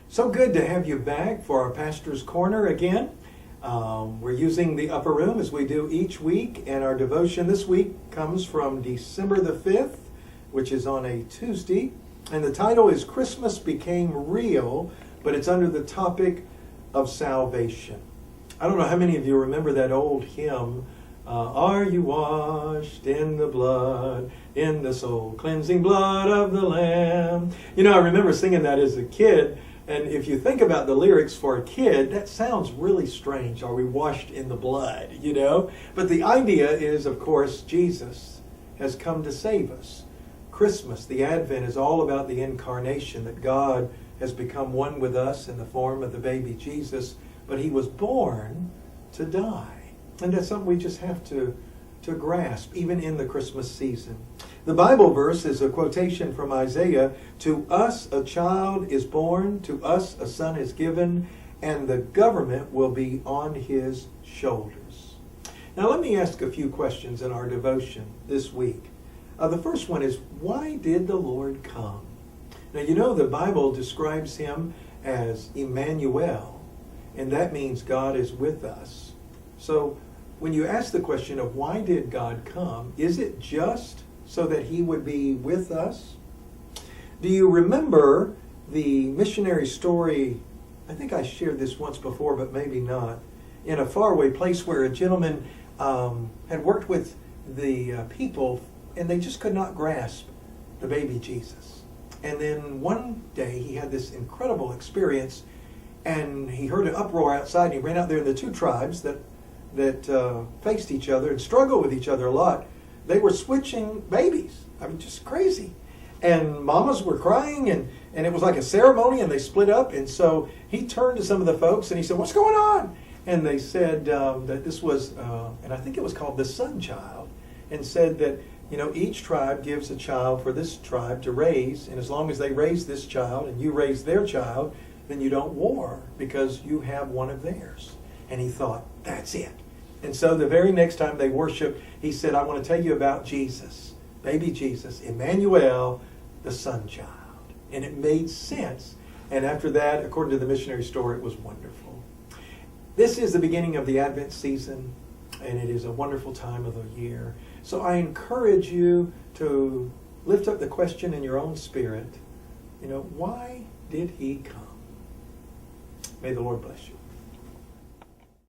So good to have you back for our Pastor's Corner again. We're using the upper room as we do each week, and our devotion this week comes from December the 5th, which is on a Tuesday, and the title is Christmas Became Real, but it's under the topic of salvation. I don't know how many of you remember that old hymn, Are you washed in the blood, in the soul cleansing blood of the Lamb? You know, I remember singing that as a kid. And if you think about the lyrics for a kid, that sounds really strange. Are we washed in the blood, you know? But the idea is, of course, Jesus has come to save us. Christmas, the Advent, is all about the incarnation, that God has become one with us in the form of the baby Jesus, but he was born to die. And that's something we just have to grasp, even in the Christmas season. The Bible verse is a quotation from Isaiah, "To us a child is born, to us a son is given, and the government will be on his shoulders." Now let me ask a few questions in our devotion this week. The first one is, why did the Lord come? Now you know the Bible describes him as Emmanuel, and that means God is with us. So when you ask the question of why did God come, is it just so that he would be with us? Do you remember the missionary story? I think I shared this once before, but maybe not. In a faraway place where a gentleman had worked with the people, and they just could not grasp the baby Jesus. And then one day he had this incredible experience, and he heard an uproar outside, and he ran out there, and the two tribes that faced each other and struggled with each other a lot, they were switching babies. I mean, just crazy. And mamas were crying, and it was like a ceremony, and they split up. And so he turned to some of the folks, and he said, "What's going on?" And they said that this was, and I think it was called the Sun Child, and said that, you know, each tribe gives a child for this tribe to raise, and as long as they raise this child and you raise their child, then you don't war because you have one of theirs. And he thought, that's it. And so the very next time they worshiped, he said, "I want to tell you about Jesus, baby Jesus, Emmanuel, the Sun Child." And it made sense. And after that, according to the missionary story, it was wonderful. This is the beginning of the Advent season, and it is a wonderful time of the year. So I encourage you to lift up the question in your own spirit, you know, why did he come? May the Lord bless you.